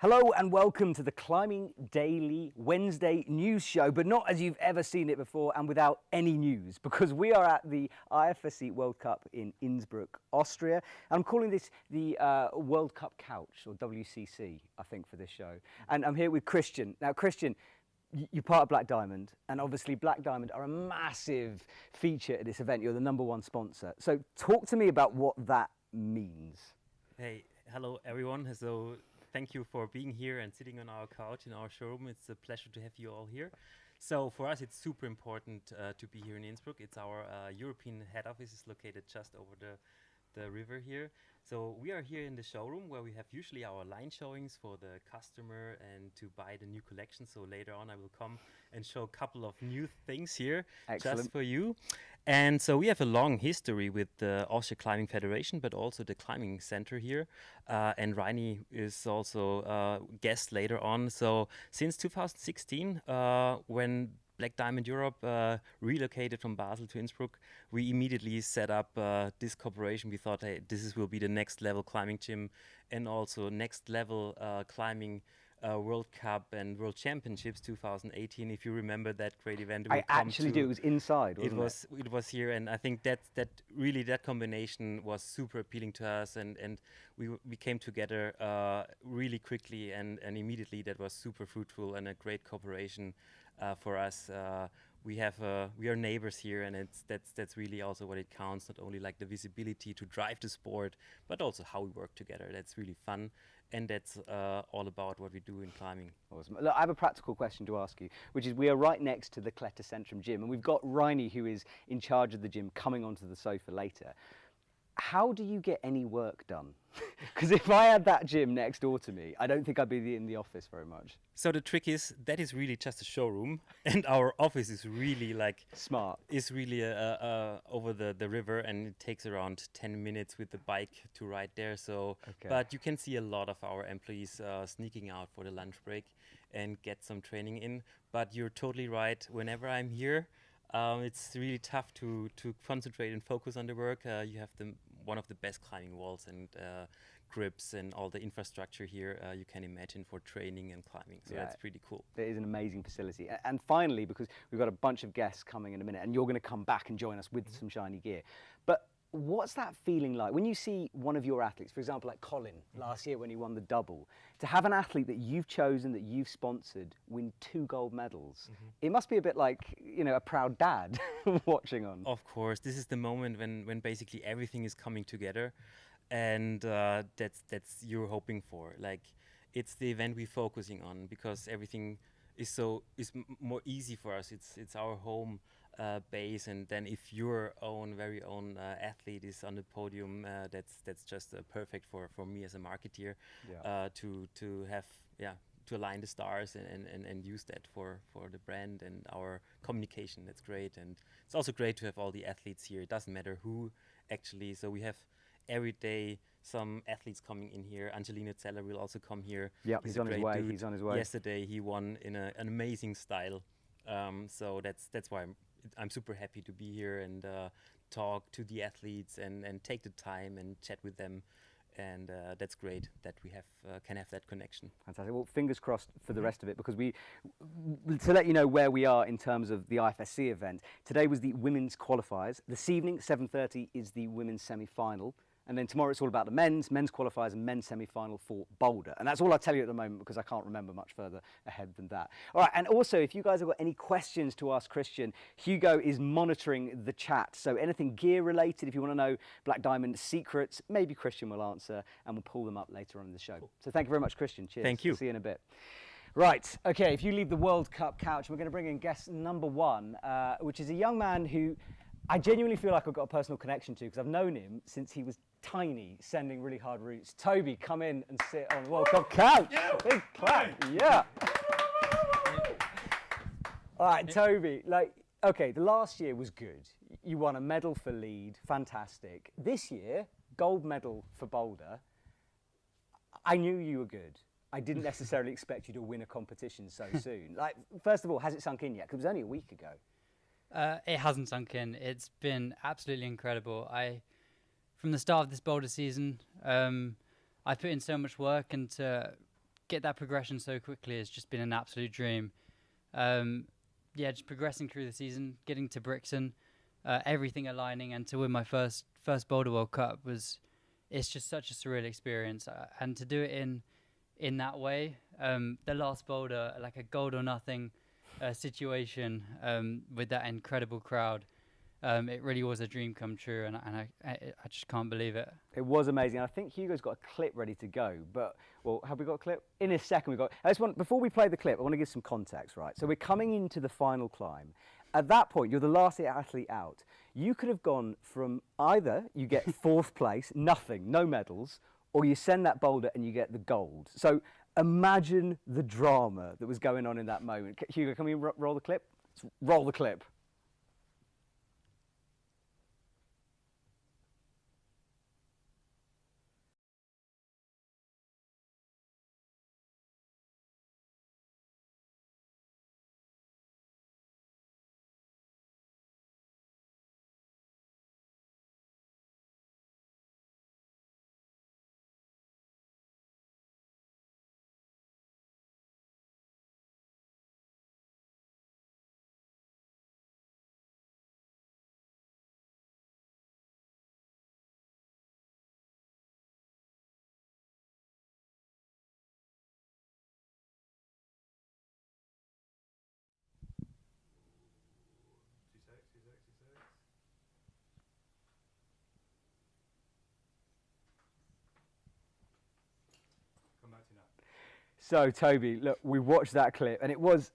Hello and welcome to the Climbing Daily Wednesday news show, but not as you've ever seen it before and without any news, because we are at the IFSC World Cup in Innsbruck, Austria. I'm calling this the World Cup Couch, or WCC, I think, for this show. And I'm here with Christian. Now, Christian, you're part of Black Diamond, and obviously Black Diamond are a massive feature at this event. You're the #1 sponsor. So talk to me about what that means. Hey, hello everyone. So thank you for being here and sitting on our couch in our showroom. It's a pleasure to have you all here. So for us, it's super important to be here in Innsbruck. It's our European head office is located just over the river here. So we are here in the showroom where we have usually our line showings for the customer and to buy the new collection. So later on I will come and show a couple of new things here. Excellent. Just for you. And so we have a long history with the Austria Climbing Federation, but also the climbing center here. And Reini is also a guest later on. So since 2016, when Black Diamond Europe relocated from Basel to Innsbruck, we immediately set up this cooperation. We thought, hey, this will be the next level climbing gym and also next level climbing World Cup and World Championships 2018. If you remember that great event, I actually do. It was inside, wasn't it? It was here, and I think that combination was super appealing to us, and we came together really quickly and immediately. That was super fruitful and a great cooperation for us. We are neighbors here, and that's really also what it counts. Not only like the visibility to drive the sport, but also how we work together. That's really fun, and that's all about what we do in climbing. Awesome. Look, I have a practical question to ask you, which is we are right next to the Kletter Centrum gym, and we've got Reini, who is in charge of the gym, coming onto the sofa later. How do you get any work done? Because if I had that gym next door to me, I don't think I'd be in the office very much. So the trick is that is really just a showroom, and our office is really like smart. It's really over the river, and it takes around 10 minutes with the bike to ride there. So, okay. But you can see a lot of our employees sneaking out for the lunch break and get some training in. But you're totally right. Whenever I'm here, it's really tough to concentrate and focus on the work. You have one of the best climbing walls and grips and all the infrastructure here you can imagine for training and climbing. So that's pretty cool. It is an amazing facility. And finally, because we've got a bunch of guests coming in a minute, and you're going to come back and join us with some shiny gear. But what's that feeling like when you see one of your athletes, for example, like Colin last year when he won the double, to have an athlete that you've chosen, that you've sponsored, win 2 gold medals? It must be a bit like, you know, a proud dad watching on. Of course, this is the moment when basically everything is coming together, and that's you're hoping for. Like, it's the event we're focusing on because everything is more easy for us. It's our home base, and then if your very own athlete is on the podium, that's just perfect for me as a marketeer to have to align the stars and use that for the brand and our communication. That's great, and it's also great to have all the athletes here. It doesn't matter who actually. So we have every day some athletes coming in here. Angelino Zeller will also come here. Yeah, he's on his way. He's on his way. Yesterday he won in an amazing style. So that's why I'm super happy to be here and talk to the athletes and take the time and chat with them. And that's great that we can have that connection. Fantastic. Well, fingers crossed for the rest of it, because to let you know where we are in terms of the IFSC event, today was the women's qualifiers. This evening, 7:30, is the women's semi-final. And then tomorrow it's all about the men's qualifiers and men's semi-final for Boulder. And that's all I'll tell you at the moment, because I can't remember much further ahead than that. All right, and also, if you guys have got any questions to ask Christian, Hugo is monitoring the chat. So anything gear related, if you want to know Black Diamond secrets, maybe Christian will answer, and we'll pull them up later on in the show. Cool. So thank you very much, Christian. Cheers. Thank you. See you in a bit. Right, okay, if you leave the World Cup couch, we're going to bring in guest #1, which is a young man who I genuinely feel like I've got a personal connection to, because I've known him since he was tiny, sending really hard routes. Toby, come in and sit on the World Cup couch. Big clap, yeah. All right, Toby, okay, the last year was good. You won a medal for lead, fantastic. This year, gold medal for Boulder. I knew you were good. I didn't necessarily expect you to win a competition so soon. First of all, has it sunk in yet? Because it was only a week ago. It hasn't sunk in. It's been absolutely incredible. From the start of this Boulder season, I put in so much work into get that progression so quickly has just been an absolute dream. Yeah, just progressing through the season, getting to Brixton, everything aligning, and to win my first Boulder World Cup it's just such a surreal experience. And to do it in that way, the last boulder, like a gold or nothing situation, with that incredible crowd. It really was a dream come true, and I just can't believe it. It was amazing. I think Hugo's got a clip ready to go, but, well, have we got a clip? In a second, before we play the clip, I want to give some context, right? So we're coming into the final climb. At that point, you're the last athlete out. You could have gone from either you get 4th place, nothing, no medals, or you send that boulder and you get the gold. So imagine the drama that was going on in that moment. Hugo, can we roll the clip? Let's roll the clip. So, Toby, look, we watched that clip, and it was,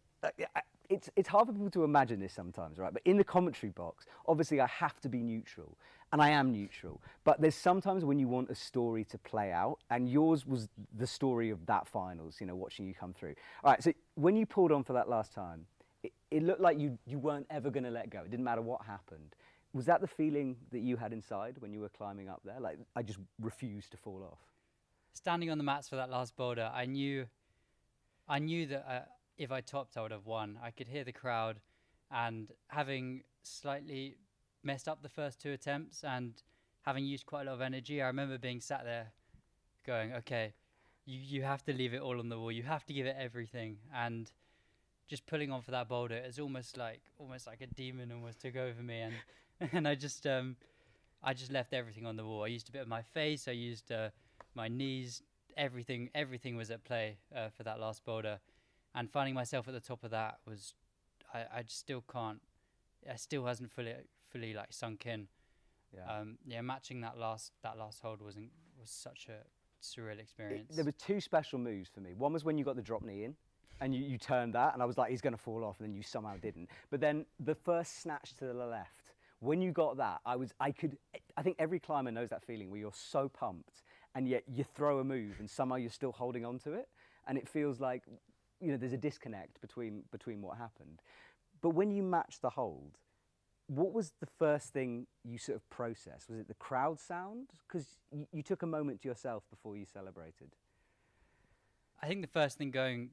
it's hard for people to imagine this sometimes, right? But in the commentary box, obviously I have to be neutral, and I am neutral. But there's sometimes when you want a story to play out, and yours was the story of that finals, you know, watching you come through. All right, so when you pulled on for that last time, it looked like you weren't ever going to let go. It didn't matter what happened. Was that the feeling that you had inside when you were climbing up there? Like, I just refused to fall off. Standing on the mats for that last boulder, I knew that if I topped, I would have won. I could hear the crowd, and having slightly messed up the first 2 attempts and having used quite a lot of energy, I remember being sat there going, okay, you have to leave it all on the wall. You have to give it everything. And just pulling on for that boulder, it's almost like a demon almost took over me. And I just left everything on the wall. I used a bit of my face. I used my knees. Everything was at play for that last boulder, and finding myself at the top of that was, I just still can't. It still hasn't fully like sunk in. Yeah. Matching that last hold was such a surreal experience. There were 2 special moves for me. One was when you got the drop knee in, and you turned that, and I was like, he's going to fall off, and then you somehow didn't. But then the first snatch to the left, when you got that, I think every climber knows that feeling where you're so pumped, and yet you throw a move and somehow you're still holding on to it, and it feels like, you know, there's a disconnect between what happened. But when you matched the hold, what was the first thing you sort of processed? Was it the crowd sound? Because you took a moment to yourself before you celebrated. I think the first thing going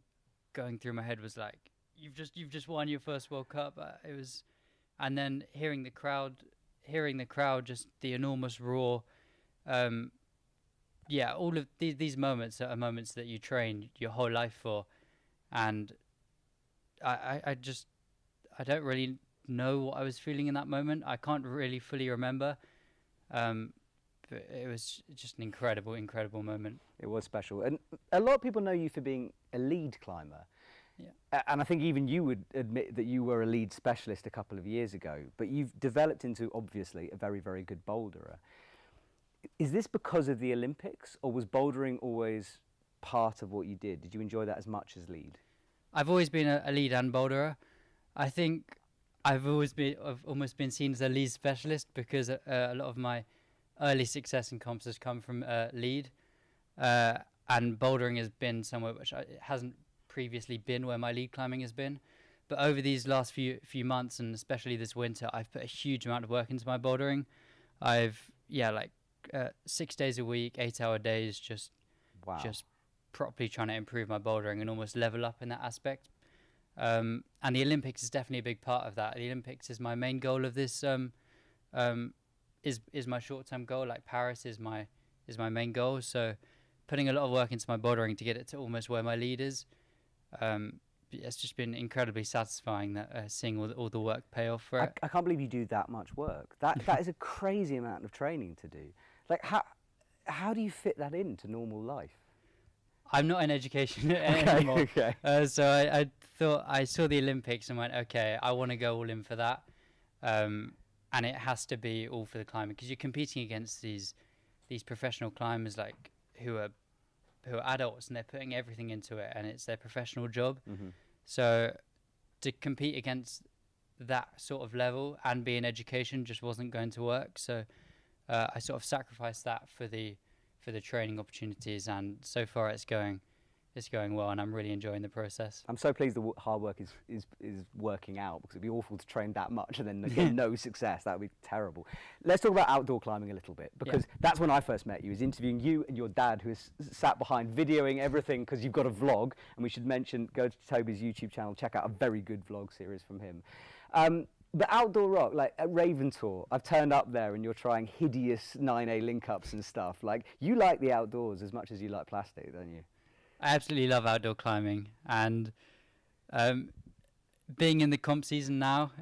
through my head was like, you've just won your first World Cup. It was, and then hearing the crowd, just the enormous roar. Yeah, all of these moments are moments that you train your whole life for, and I don't really know what I was feeling in that moment. I can't really fully remember, but it was just an incredible moment. It was special, and a lot of people know you for being a lead climber. Yeah. And I think even you would admit that you were a lead specialist a couple of years ago, but you've developed into, obviously, a very, very good boulderer. Is this because of the Olympics, or was bouldering always part of what you did? Did you enjoy that as much as lead? I've always been a lead and boulderer. I think I've almost been seen as a lead specialist because a lot of my early success in comps has come from lead, and bouldering has been somewhere which it hasn't previously been where my lead climbing has been. But over these last few months, and especially this winter, I've put a huge amount of work into my bouldering. I've 6 days a week, 8-hour days, just properly trying to improve my bouldering and almost level up in that aspect. And the Olympics is definitely a big part of that. The Olympics is my main goal of this. Is my short-term goal. Like Paris is my main goal. So putting a lot of work into my bouldering to get it to almost where my lead is. It's just been incredibly satisfying that seeing all the work pay off for it. I can't believe you do that much work. That is a crazy amount of training to do. Like how do you fit that into normal life? I'm not in education anymore. Okay. So I thought, I saw the Olympics and went, okay, I want to go all in for that. And it has to be all for the climbing, because you're competing against these professional climbers who are adults, and they're putting everything into it, and it's their professional job. Mm-hmm. So to compete against that sort of level and be in education just wasn't going to work. So I sort of sacrificed that for the training opportunities, and so far it's going well, and I'm really enjoying the process. I'm so pleased the hard work is working out, because it'd be awful to train that much and then get no success. That would be terrible. Let's talk about outdoor climbing a little bit, because that's when I first met you. I was interviewing you and your dad, who is sat behind videoing everything, because you've got a vlog, and we should mention, go to Toby's YouTube channel, check out a very good vlog series from him. But outdoor rock, like at Raven Tour, I've turned up there and you're trying hideous 9A link-ups and stuff. Like, you like the outdoors as much as you like plastic, don't you? I absolutely love outdoor climbing, and being in the comp season now,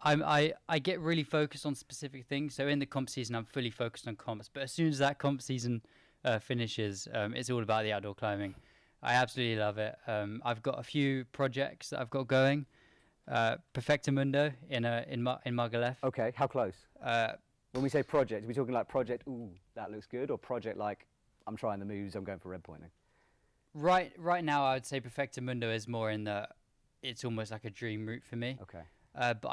I get really focused on specific things. So in the comp season, I'm fully focused on comps. But as soon as that comp season finishes, it's all about the outdoor climbing. I absolutely love it. I've got a few projects that I've got going. Perfectamundo in Margalef. Okay, how close? When we say project, are we talking like project, ooh, that looks good, or project like, I'm trying the moves, I'm going for red pointing? Right now, I would say Perfectamundo is more in the, it's almost like a dream route for me. Okay. But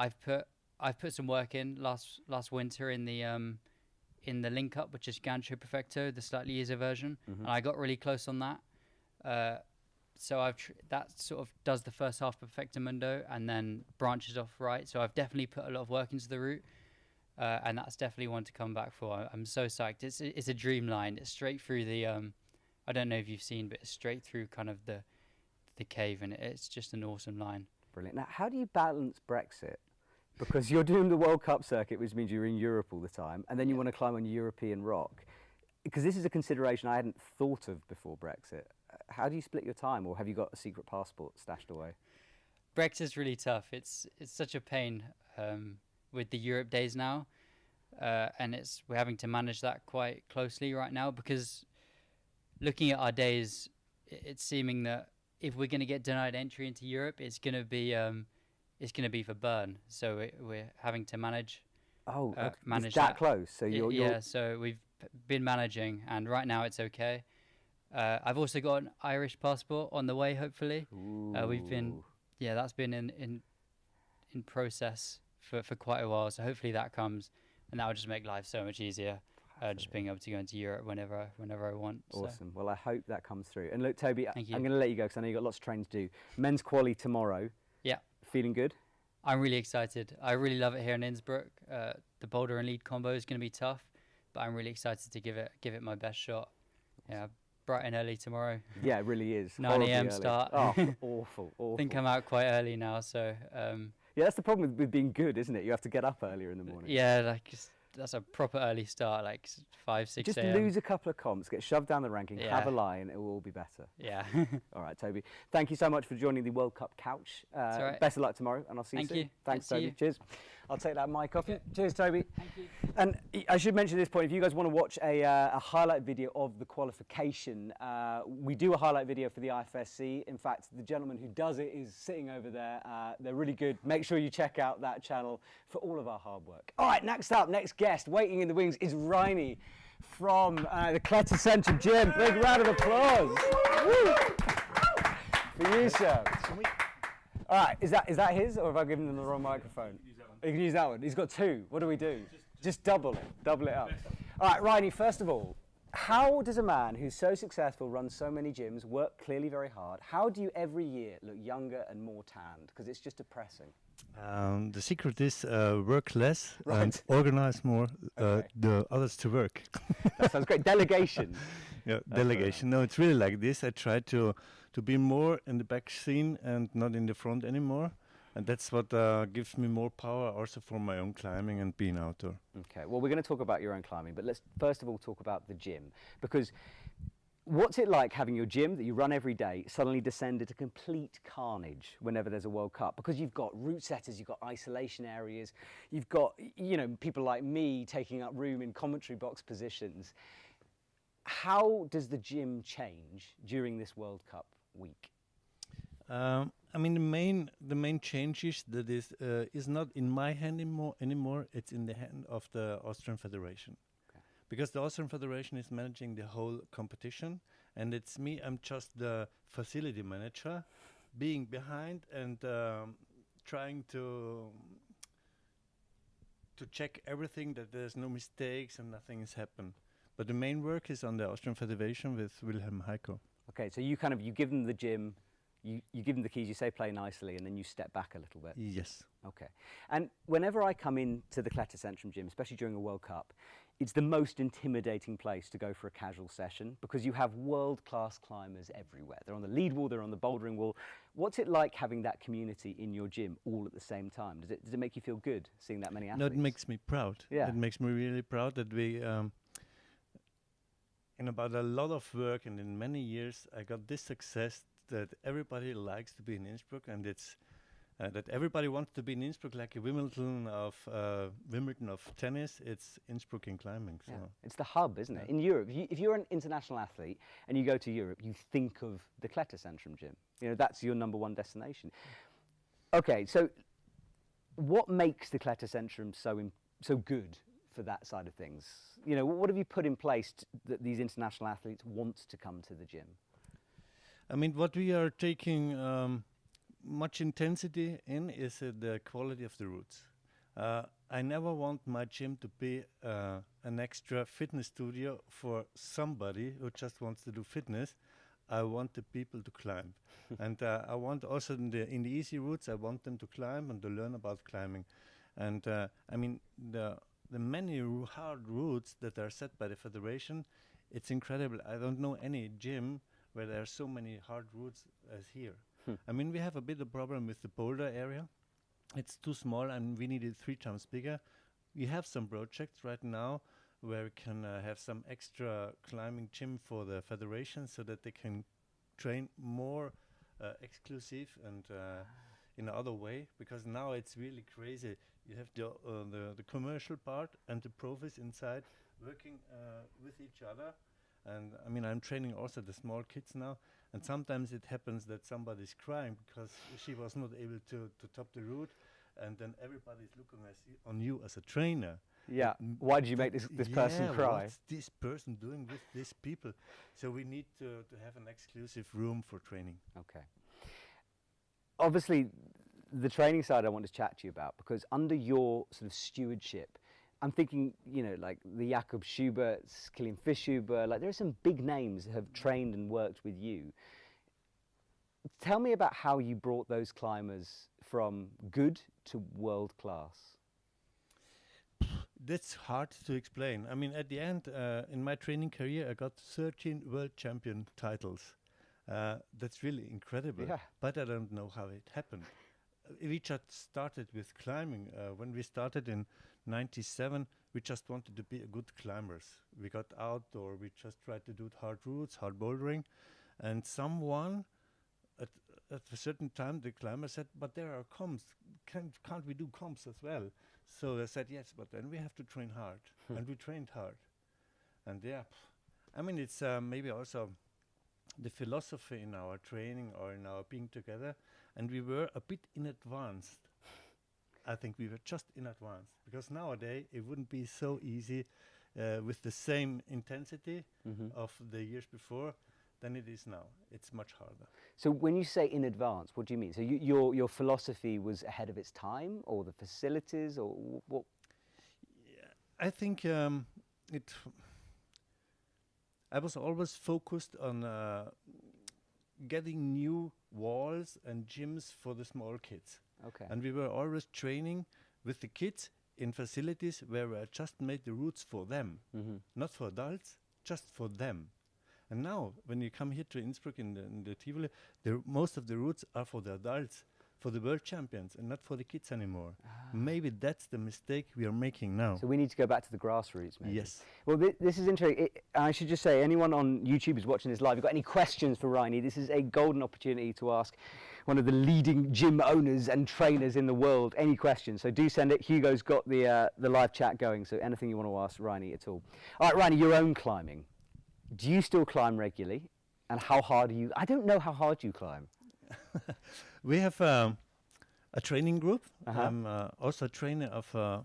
I've put some work in last winter in the link up, which is Gancho Perfecto, the slightly easier version, and I got really close on that. So that sort of does the first half Perfectamundo and then branches off right. So I've definitely put a lot of work into the route. And that's definitely one to come back for. I'm so psyched. It's a dream line. It's straight through the I don't know if you've seen, but it's straight through kind of the cave, and it's just an awesome line. Brilliant. Now, how do you balance Brexit? Because you're doing the World Cup circuit, which means you're in Europe all the time, and then you want to climb on European rock. Because this is a consideration I hadn't thought of before Brexit. How do you split your time, or have you got a secret passport stashed away? Brexit's really tough. It's such a pain. With the Europe days now, and we're having to manage that quite closely right now, because looking at our days, it's seeming that if we're going to get denied entry into Europe, it's going to be for Bern. So we're having to manage. Oh, manage it's that close. So yeah. So we've been managing, and right now it's okay. I've also got an Irish passport on the way. Hopefully, we've been that's been in process for quite a while, so hopefully that comes, and that will just make life so much easier, just being able to go into Europe whenever I want. Awesome. Well, I hope that comes through. And look, Toby, I'm you. going to let you go, because I know you've got lots of training to do. Men's quali tomorrow. Yeah. Feeling good? I'm really excited. I really love it here in Innsbruck. The boulder and lead combo is going to be tough, but I'm really excited to give it my best shot. Yeah, bright and early tomorrow. Yeah, it really is. 9 a.m. start. Oh, awful. I think I'm out quite early now, so... yeah, that's the problem with being good, isn't it? You have to get up earlier in the morning. Yeah, that's a proper early start, 5, 6 Just a.m. lose a couple of comps, get shoved down the ranking, have a lie, and it will all be better. Yeah. All right, Toby. Thank you so much for joining the World Cup couch. Right. Best of luck tomorrow, and I'll see you soon. Thank you. Thanks, Good to see Toby. you. Cheers. I'll take that mic off you. Cheers, Toby. Thank you. And I should mention at this point, if you guys want to watch a highlight video of the qualification, we do a highlight video for the IFSC. In fact, the gentleman who does it is sitting over there. They're really good. Make sure you check out that channel for all of our hard work. All right, next guest, waiting in the wings, is Reini from the Kletter Centre Gym. Big round of applause. Woo! For you, sir. All right, is that his, or have I given them the wrong microphone? You can use that one. He's got two. What do we do? Just double it up. All right, Reini, first of all, how does a man who's so successful, runs so many gyms, work clearly very hard, how do you every year look younger and more tanned? Because it's just depressing. The secret is work less Right. and organize more Okay. the others to work. That sounds great. Delegation. Yeah, delegation. No, it's really like this. I try to be more in the back scene and not in the front anymore. And that's what gives me more power also for my own climbing and being outdoor. Okay, well, we're going to talk about your own climbing, but let's first of all talk about the gym, because what's it like having your gym that you run every day suddenly descend into complete carnage whenever there's a World Cup? Because you've got route setters, you've got isolation areas, you've got, you know, people like me taking up room in commentary box positions. How does the gym change during this World Cup week? I mean, the main change is that is not in my hand anymore. It's in the hand of the Austrian Federation, because the Austrian Federation is managing the whole competition, and it's me. I'm just the facility manager, being behind and trying to check everything, that there's no mistakes and nothing has happened. But the main work is on the Austrian Federation with Wilhelm Heiko. Okay, so you give them the gym, you give them the keys, you say play nicely, and then you step back a little bit. Yes. Okay. And whenever I come into the Kletterzentrum gym, especially during a World Cup, it's the most intimidating place to go for a casual session, because you have world-class climbers everywhere. They're on the lead wall, they're on the bouldering wall. What's it like having that community in your gym all at the same time? Does it make you feel good seeing that many athletes? No, it makes me proud. Yeah. It makes me really proud that we, in about a lot of work and in many years, I got this success that everybody likes to be in Innsbruck, and it's that everybody wants to be in Innsbruck, like a Wimbledon of tennis. It's Innsbruck in climbing. So. Yeah. It's the hub, isn't it? In Europe, if you're an international athlete and you go to Europe, you think of the Kletterzentrum gym. You know, that's your number one destination. Okay, so what makes the Kletterzentrum so good for that side of things? You know, what have you put in place that these international athletes want to come to the gym? I mean, what we are taking much intensity in is the quality of the routes. I never want my gym to be an extra fitness studio for somebody who just wants to do fitness. I want the people to climb. And I want also in the easy routes, I want them to climb and to learn about climbing. And I mean, the many hard routes that are set by the federation, it's incredible. I don't know any gym where there are so many hard routes as here. I mean, we have a bit of problem with the boulder area. It's too small and we need it 3 times bigger. We have some projects right now where we can have some extra climbing gym for the federation so that they can train more exclusive and in another way, because now it's really crazy. You have the commercial part and the profis inside working with each other. And I mean, I'm training also the small kids now, and sometimes it happens that somebody's crying because she was not able to top the route, and then everybody's looking on you as a trainer. Yeah. Why did you make this person cry? What's this person doing with these people? So we need to have an exclusive room for training. Okay. Obviously, the training side I want to chat to you about, because under your sort of stewardship, I'm thinking, you know, like the Jakob Schuberts, Kilian Fischhuber, like there are some big names that have trained and worked with you. Tell me about how you brought those climbers from good to world class. That's hard to explain. I mean, at the end, in my training career, I got 13 world champion titles. That's really incredible. Yeah. But I don't know how it happened. We just started with climbing. When we started in '97, we just wanted to be a good climbers. We got outdoor. We just tried to do hard routes, hard bouldering, and someone at a certain time, the climber said, "But there are comps. Can't we do comps as well?" So I said, "Yes, but then we have to train hard," and we trained hard. And yeah, I mean, it's maybe also the philosophy in our training or in our being together, and we were a bit in advance. I think we were just in advance, because nowadays it wouldn't be so easy with the same intensity of the years before than it is now. It's much harder. So when you say in advance, what do you mean? So your philosophy was ahead of its time, or the facilities, or what? Yeah, I think I was always focused on getting new walls and gyms for the small kids. Okay. And we were always training with the kids in facilities where we just made the routes for them, not for adults, just for them. And now, when you come here to Innsbruck in the Tivoli, most of the routes are for the adults, for the world champions and not for the kids anymore. Maybe that's the mistake we are making now. So we need to go back to the grassroots, maybe. Yes. Well, this is interesting. I should just say, anyone on YouTube who's watching this live, you've got any questions for Reini, this is a golden opportunity to ask one of the leading gym owners and trainers in the world any questions. So do send it. Hugo's got the live chat going, so anything you want to ask Reini at all. All right, Reini, your own climbing. Do you still climb regularly? And how hard are you? I don't know how hard you climb. We have a training group. Uh-huh. I'm also a trainer of a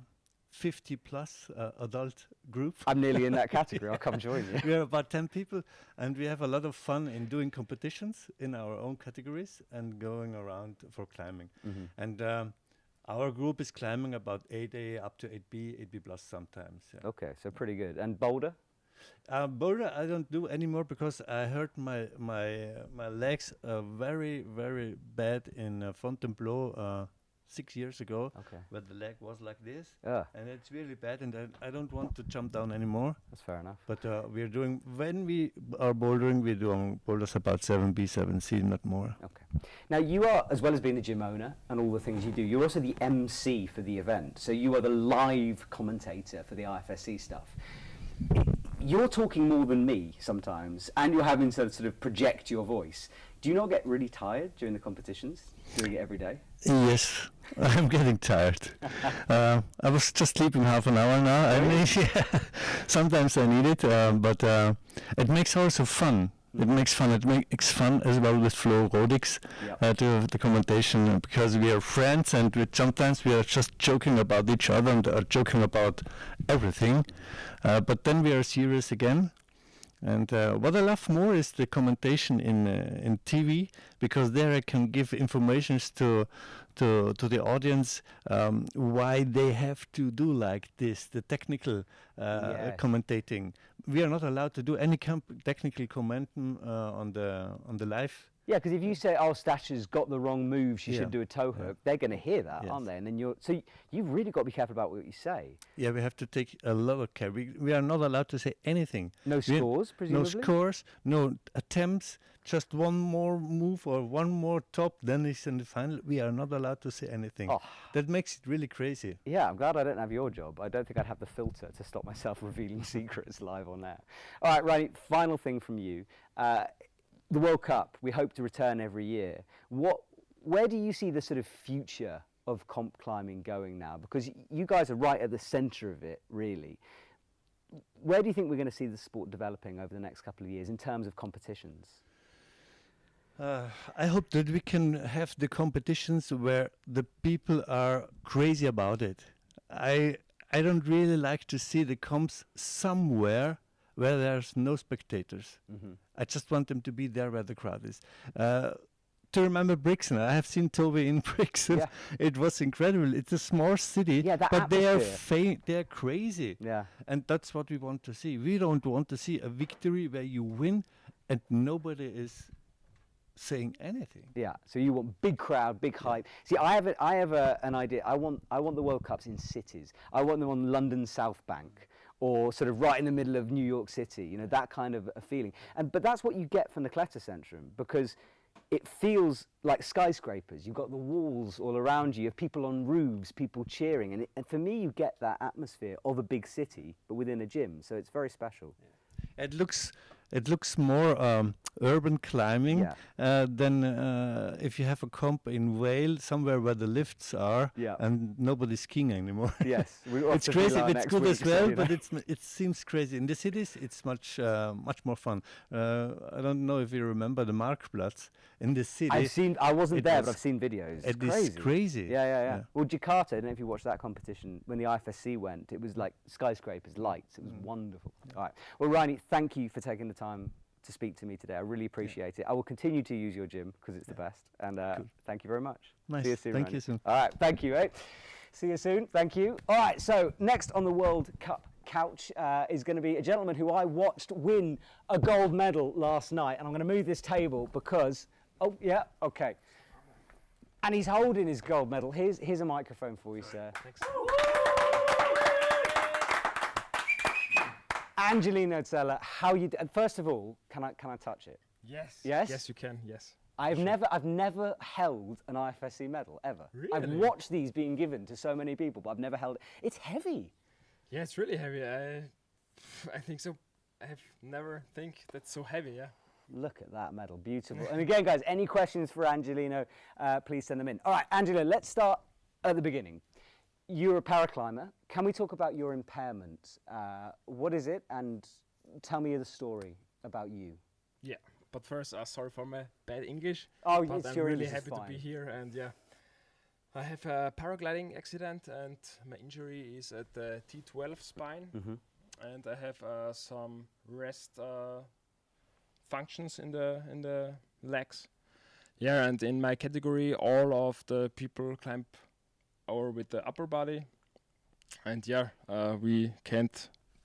50-plus adult group. I'm nearly in that category. I'll come join you. We are about 10 people, and we have a lot of fun in doing competitions in our own categories and going around for climbing. And our group is climbing about 8A up to 8B, 8B plus sometimes. Yeah. Okay, so pretty good. And boulder? Boulder I don't do anymore because I hurt my legs very, very bad in Fontainebleau 6 years ago. Okay. Where the leg was like this, Yeah, and it's really bad, and I don't want to jump down anymore. that's fair enough. But we're doing, when we are bouldering, we're doing boulders about 7B, 7C, not more. Okay. Now you are, as well as being the gym owner and all the things you do, you're also the MC for the event. So you are the live commentator for the IFSC stuff. You're talking more than me sometimes, and you're having to sort of project your voice. Do you not get really tired during the competitions, doing it every day? Yes, I'm getting tired. I was just sleeping half an hour now. I mean, sometimes I need it, but it makes also fun. It makes fun. It makes fun as well with Flo Rodix to the commentation because we are friends and sometimes we are just joking about each other and are joking about everything. But then we are serious again. And what I love more is the commentation in TV, because there I can give informations to the audience why they have to do like this, the technical commentating. We are not allowed to do any technical commenting on the live. Yeah, because if you say, "Oh, Stasha's got the wrong move, she should do a toe hook," they're going to hear that, aren't they? And then you've really got to be careful about what you say. Yeah, we have to take a lot of care. We are not allowed to say anything. No scores, presumably? No scores, no attempts, just one more move or one more top, then it's in the final. We are not allowed to say anything. Oh. That makes it really crazy. Yeah, I'm glad I don't have your job. I don't think I'd have the filter to stop myself revealing secrets live on air. All right, Reini, final thing from you. The World Cup, we hope to return every year. Where do you see the sort of future of comp climbing going now? Because you guys are right at the centre of it, really. Where do you think we're going to see the sport developing over the next couple of years in terms of competitions? I hope that we can have the competitions where the people are crazy about it. I don't really like to see the comps somewhere where there's no spectators. I just want them to be there where the crowd is. To remember Brixton, I have seen Toby in Brixton. It was incredible. It's a small city, but they are crazy. Yeah. And that's what we want to see. We don't want to see a victory where you win and nobody is saying anything. Yeah, so you want big crowd, big hype. See, I have an idea. I want the World Cups in cities. I want them on London South Bank, or sort of right in the middle of New York City, you know, that kind of a feeling. But that's what you get from the Kletterzentrum, because it feels like skyscrapers. You've got the walls all around you, you have people on roofs, people cheering, and for me you get that atmosphere of a big city, but within a gym, so it's very special. It looks more urban climbing than if you have a comp in Wales, somewhere where the lifts are and nobody's skiing anymore. Yes, it's crazy. It's good as well, but it seems crazy. In the cities, it's much more fun. I don't know if you remember the Marktplatz in the city. I wasn't there, but I've seen videos. It's crazy. Yeah. Well, Jakarta, I don't know if you watched that competition, when the IFSC went, it was like skyscrapers, lights. It was wonderful. All right. Well, Reini, thank you for taking the time to speak to me today. I really appreciate it. I will continue to use your gym because it's the best. And thank you very much. Nice. See you soon. Thank you soon. All right. Thank you. See you soon. Thank you. All right. So next on the World Cup couch is going to be a gentleman who I watched win a gold medal last night. And I'm going to move this table because, okay. And he's holding his gold medal. Here's a microphone for you, sir. Thanks. Angelino Zeller, how you? First of all, can I touch it? Yes. Yes. Yes, you can. Yes. I've never held an IFSC medal ever. I've Really? watched these being given to so many people, but I've never held it. It's heavy. Yeah, it's really heavy. I think so. I have never think that's so heavy. Yeah. Look at that medal, beautiful. And again, guys, any questions for Angelino, please send them in. All right, Angelo, let's start at the beginning. You're a paraclimber. Can we talk about your impairment? What is it? And tell me the story about you. Yeah. But first, sorry for my bad English. Oh, But it's I'm your really English is happy to be fine. here. And yeah, I have a paragliding accident, and my injury is at the T12 spine, and I have some rest functions in the legs. Yeah, and in my category, all of the people climb over with the upper body, and yeah, we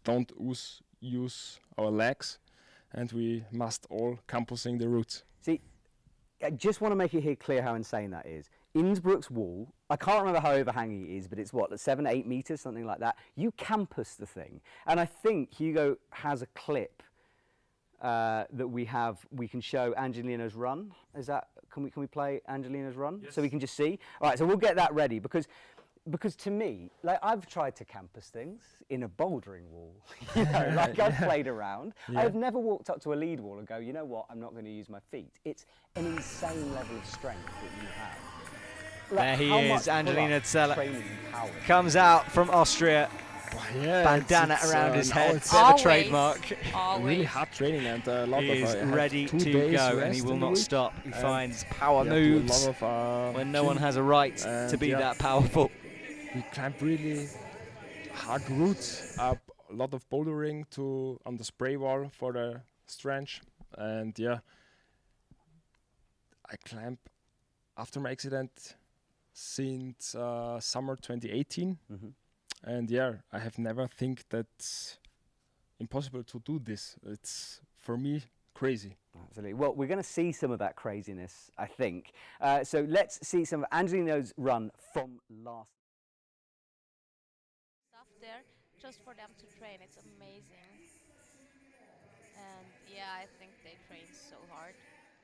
don't use our legs, and we must all compassing the roots. See, I just want to make it here clear how insane that is. Innsbruck's wall, I can't remember how overhanging it is, but it's what, 7, 8 meters, something like that. You campus the thing. And I think Hugo has a clip that we can show Angelino's run. Is that, can we play Angelino's run? Yes. So we can just see? All right, so we'll get that ready because to me, like I've tried to campus things in a bouldering wall, you know, like I've played around. Yeah. I've never walked up to a lead wall and go, you know what, I'm not going to use my feet. It's an insane level of strength that you have. There he how is, much Angelino pull-up Zeller. training power? Comes out from Austria, Yeah, bandana around his now head, it's bit of a Always. trademark. Always. really hard training, and a lot He of is I have ready 2 to days go, and rest he in will the not week, stop. He and finds power we have to do a moves lot of, when no one has a right to and be yeah. that powerful. We climbed really hard routes up, a lot of bouldering on the spray wall for the strength, and yeah, I climbed after my accident since summer 2018, and yeah, I have never think that's impossible to do this. It's for me crazy. Absolutely. Well, we're going to see some of that craziness, I think. So let's see some of Angelino's run from last. Stuff there just for them to train. It's amazing. And yeah, I think they train so hard.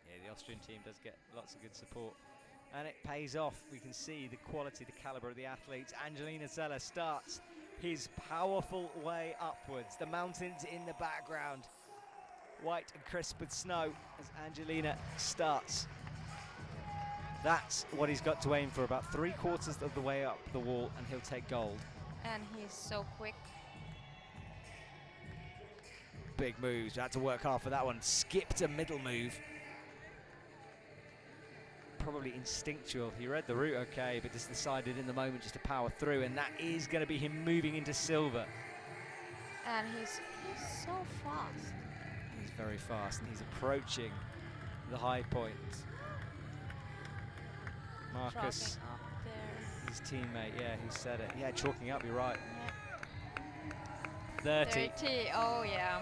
Yeah, the Austrian team does get lots of good support, and it pays off. We can see the quality, the caliber of the athletes. Angelino Zeller starts his powerful way upwards. The mountains in the background, white and crisp with snow as Angelino starts. That's what he's got to aim for, about 3/4 of the way up the wall, and he'll take gold. And he's so quick. Big moves, had to work hard for that one. Skipped a middle move. Probably instinctual. He read the route okay, but just decided in the moment just to power through, and that is going to be him moving into silver. And he's so fast. He's very fast, and he's approaching the high point. Marcus, Chalking up there. his teammate, yeah, he said it. Yeah, chalking up, you're right. Yeah. 30. 30, oh yeah.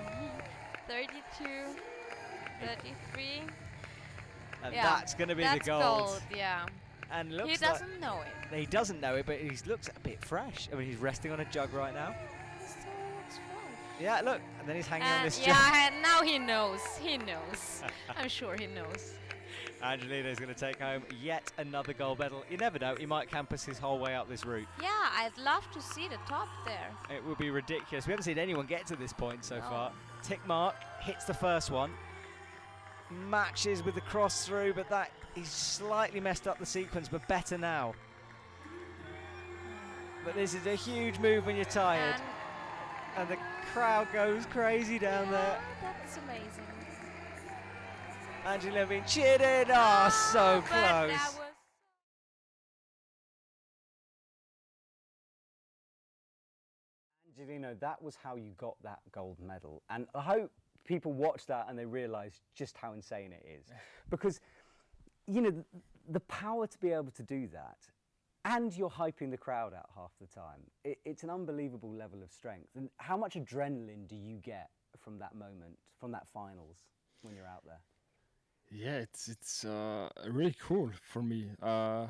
32, 33. And Yeah, that's going to be the that's gold. gold, yeah. And looks He like doesn't know it. he doesn't know it, but he looks a bit fresh. I mean, he's resting on a jug right now. He still looks fresh. Yeah, look, and then he's hanging on And this jug. yeah, and now he knows. He knows. I'm sure he knows. Angelino's going to take home yet another gold medal. You never know, he might campus his whole way up this route. Yeah, I'd love to see the top there. It would be ridiculous. We haven't seen anyone get to this point so No. far. Tick mark, hits the first one. Matches with the cross through, but that he's slightly messed up the sequence, but better now. But this is a huge move when you're tired. And the crowd goes crazy down there. That's amazing. Angelo being cheered in. Oh, so But close. that was Angelino, that was how you got that gold medal. And I hope people watch that and they realise just how insane it is. Because, you know, the power to be able to do that, and you're hyping the crowd out half the time, it's an unbelievable level of strength. And how much adrenaline do you get from that moment, from that finals, when you're out there? Yeah, it's really cool for me. For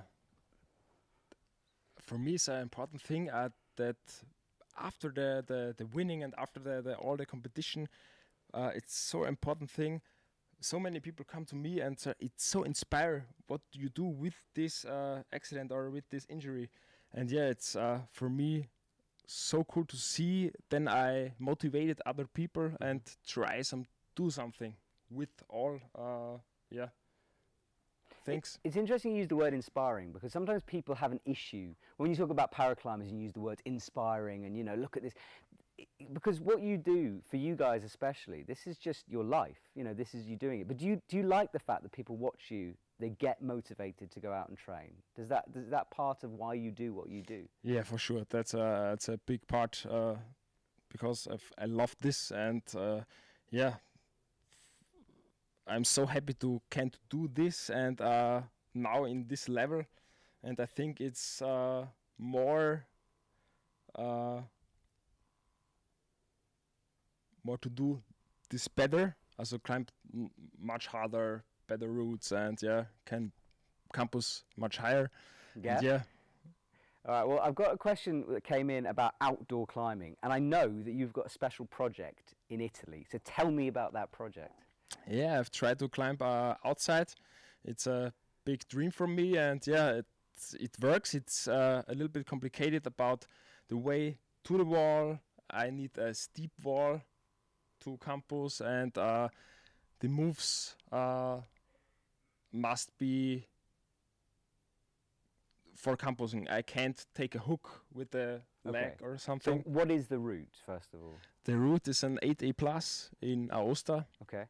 me, it's an important thing that after the winning and after all the competition, it's so important thing so many people come to me and it's so inspire what you do with this accident or with this injury. And yeah, it's for me so cool to see. Then I motivated other people and do something with all things. It's interesting you use the word inspiring, because sometimes people have an issue when you talk about paraclimbers and you use the word inspiring and, you know, look at this. Because what you do, for you guys especially, this is just your life. You know, this is you doing it. But do you like the fact that people watch you, they get motivated to go out and train? Does that part of why you do what you do? Yeah, for sure. That's a big part because I love this, and yeah, I'm so happy to can do this, and now in this level, and I think it's more to do this better. Also climb much harder, better routes, and yeah, can campus much higher. Yeah. And yeah. All right, well, I've got a question that came in about outdoor climbing, and I know that you've got a special project in Italy. So tell me about that project. Yeah, I've tried to climb outside. It's a big dream for me, and yeah, it works. It's a little bit complicated about the way to the wall. I need a steep wall to campus, and the moves must be for campusing. I can't take a hook with the leg or So something. what is the route, first of all? The route is an 8A plus in Aosta, Okay.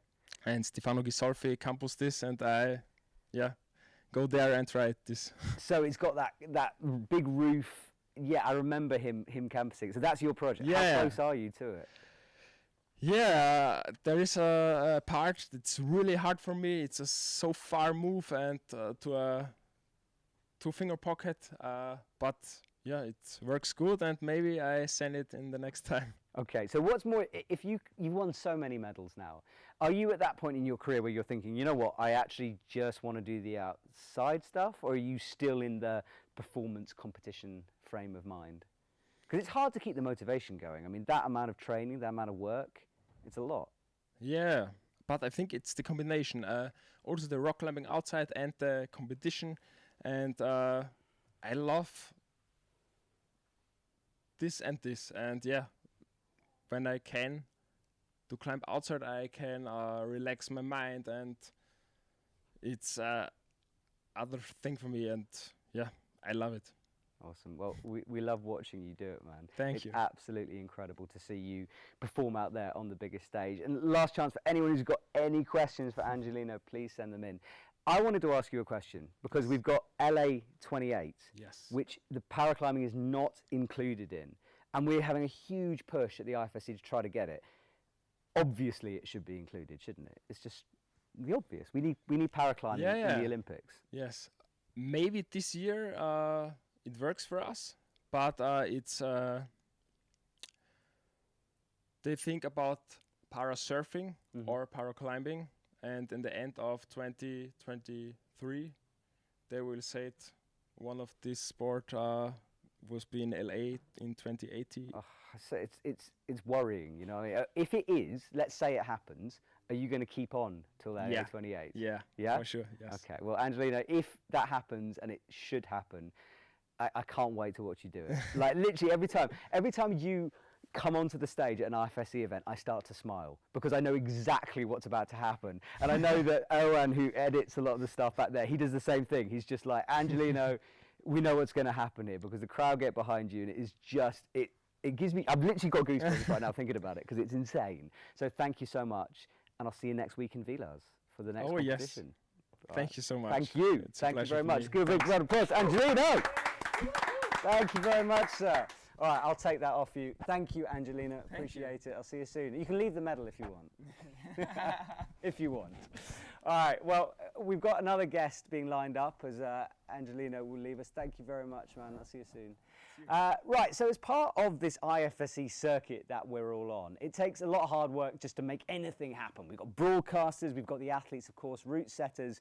and Stefano Ghisolfi campus this, and I go there and try this. So it's got that big roof. Yeah, I remember him campusing. So that's your project. Yeah. How close are you to it? Yeah, there is a part that's really hard for me. It's a so far move and to a 2-finger pocket, but yeah, it works good, and maybe I send it in the next time. Okay, so what's more, if you've won so many medals now, are you at that point in your career where you're thinking, you know what, I actually just want to do the outside stuff, or are you still in the performance competition frame of mind? Because it's hard to keep the motivation going. I mean, that amount of training, that amount of work, it's a lot. Yeah, but I think it's the combination. Also the rock climbing outside and the competition, and I love this, and yeah, when I can to climb outside, I can relax my mind, and it's other thing for me, and yeah, I love it. Awesome. Well, we love watching you do it, man. Thank you. It's absolutely incredible to see you perform out there on the biggest stage. And last chance for anyone who's got any questions for Angelino, please send them in. I wanted to ask you a question because we've got LA28, Yes. which the paraclimbing is not included in. And we're having a huge push at the IFSC to try to get it. Obviously, it should be included, shouldn't it? It's just the obvious. We need paraclimbing in the Olympics. Yes. Maybe this year it works for us, but it's they think about parasurfing or paraclimbing, and in the end of 2023 they will say it one of this sport was being LA in 2080. So it's worrying, you know. If it is, let's say it happens, are you going to keep on till LA28? Yeah, Yeah? for sure. Yes. Okay, well, Angelino, if that happens, and it should happen, I can't wait to watch you do it. Like, literally, every time you come onto the stage at an IFSC event, I start to smile, because I know exactly what's about to happen. And I know that Owen, who edits a lot of the stuff back there, he does the same thing. He's just like, Angelino, we know what's going to happen here, because the crowd get behind you, and it is just, it gives me, I've literally got goosebumps right now thinking about it, because it's insane. So thank you so much, and I'll see you next week in Villars for the next competition. Yes. Thank you so much. Thank you. It's a Thank you pleasure very for much. me. Give a big round of applause, Angelino. Thank you very much, sir. All right, I'll take that off you. Thank you, Angelina. Appreciate it. I'll see you soon. You can leave the medal if you want. If you want. All right, well, we've got another guest being lined up as Angelino will leave us. Thank you very much, man. I'll see you soon. Right, so as part of this IFSC circuit that we're all on, it takes a lot of hard work just to make anything happen. We've got broadcasters, we've got the athletes, of course, route setters,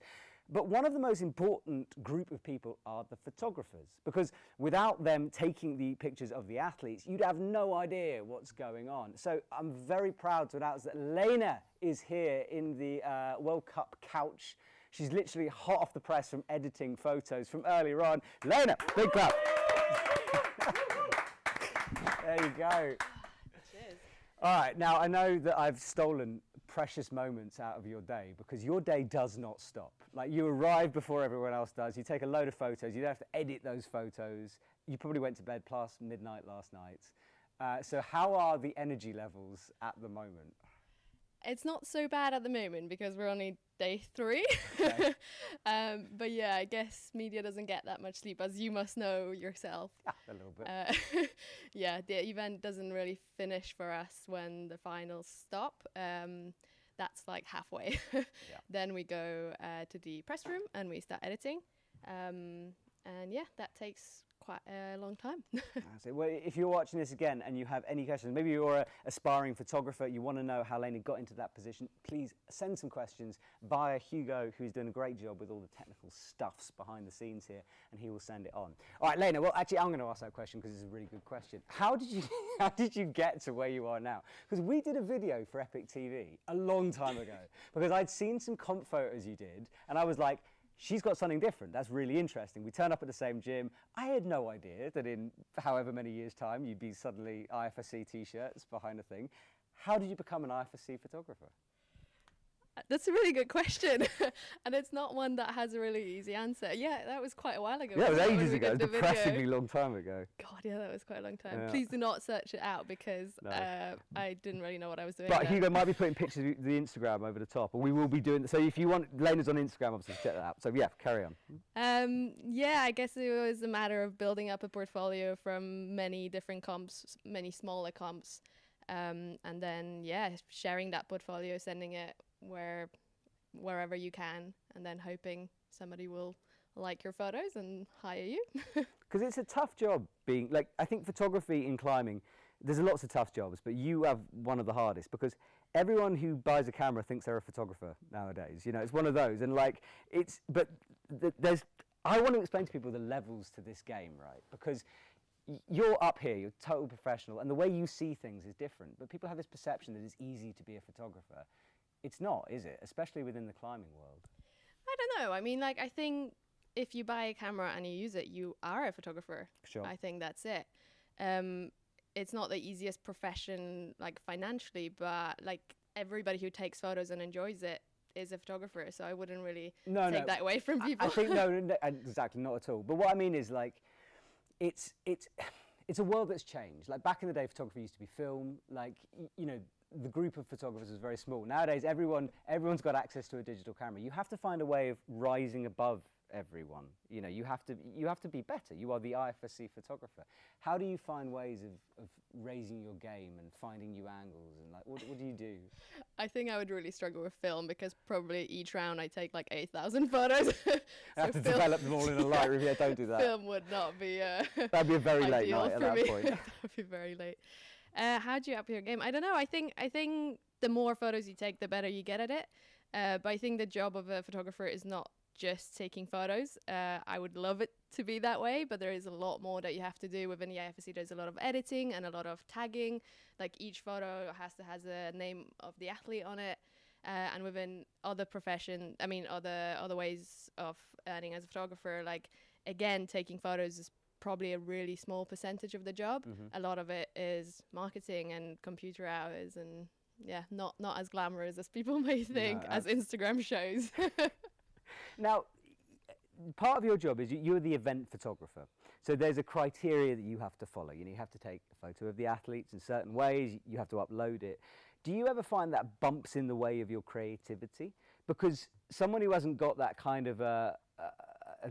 But one of the most important group of people are the photographers, because without them taking the pictures of the athletes, you'd have no idea what's going on. So I'm very proud to announce that Lena is here in the World Cup couch. She's literally hot off the press from editing photos from earlier on. Lena, big clap. There you go. Cheers. All right, now I know that I've stolen precious moments out of your day, because your day does not stop. Like, you arrive before everyone else does, you take a load of photos, you don't have to edit those photos, you probably went to bed past midnight last night. So how are the energy levels at the moment? It's not so bad at the moment because we're only day 3. Okay. But yeah, I guess media doesn't get that much sleep, as you must know yourself. A little bit. Yeah, the event doesn't really finish for us when the finals stop. That's like halfway. Then we go to the press room and we start editing. And yeah, that takes quite a long time. So, well, if you're watching this again and you have any questions, maybe you're an aspiring photographer, you want to know how Lena got into that position, please send some questions via Hugo, who's doing a great job with all the technical stuffs behind the scenes here, and he will send it on. All right, Lena, well, actually, I'm going to ask that question because it's a really good question. How did you get to where you are now? Because we did a video for Epic TV a long time ago, because I'd seen some comp photos you did, and I was like, she's got something different. That's really interesting. We turned up at the same gym. I had no idea that in however many years' time you'd be suddenly IFSC t-shirts behind a thing. How did you become an IFSC photographer? That's a really good question. And it's not one that has a really easy answer. Yeah, that was quite a while ago. Yeah, it was wasn't when ages we ago. It did was the depressingly video? long time ago. God, yeah, that was quite a long time. Yeah. Please do not search it out because No. I didn't really know what I was doing. But then. Hugo might be putting pictures of the Instagram over the top, and we will be doing. So if you want, Lena's on Instagram, obviously check that out. So yeah, carry on. Yeah, I guess it was a matter of building up a portfolio from many different comps, many smaller comps, and then yeah, sharing that portfolio, sending it wherever you can, and then hoping somebody will like your photos and hire you. Because it's a tough job being, like, I think photography in climbing, there's lots of tough jobs, but you have one of the hardest, because everyone who buys a camera thinks they're a photographer nowadays. You know, it's one of those, and like, I want to explain to people the levels to this game, right? Because you're up here, you're a total professional, and the way you see things is different, but people have this perception that it's easy to be a photographer. It's not, is it? Especially within the climbing world. I don't know. I mean, like, I think if you buy a camera and you use it, you are a photographer. Sure. I think that's it. It's not the easiest profession, like, financially, but like everybody who takes photos and enjoys it is a photographer. So I wouldn't really take that away from people. I think no, exactly, not at all. But what I mean is, like, it's a world that's changed. Like, back in the day, photography used to be film. Like, you know, the group of photographers was very small. Nowadays, everyone's got access to a digital camera. You have to find a way of rising above everyone. You know, you have to be better. You are the IFSC photographer. How do you find ways of raising your game and finding new angles, and like, what do you do? I think I would really struggle with film, because probably each round I take like 8,000 photos. I have to develop them all in a Lightroom. Yeah, don't do that. Film would not be That'd be a very late ideal night at for that me. point. That'd be very late. How do you up your game? I don't know. I think the more photos you take, the better you get at it. But I think the job of a photographer is not just taking photos. I would love it to be that way, but there is a lot more that you have to do within the IFSC. There's a lot of editing and a lot of tagging. Like, each photo has a name of the athlete on it. And within other other ways of earning as a photographer, like, again, taking photos is probably a really small percentage of the job. A lot of it is marketing and computer hours, and yeah, not as glamorous as people may think, as Instagram shows. Now, part of your job is you're the event photographer. So there's a criteria that you have to follow. You know, you have to take a photo of the athletes in certain ways. You have to upload it. Do you ever find that bumps in the way of your creativity? Because someone who hasn't got that kind of a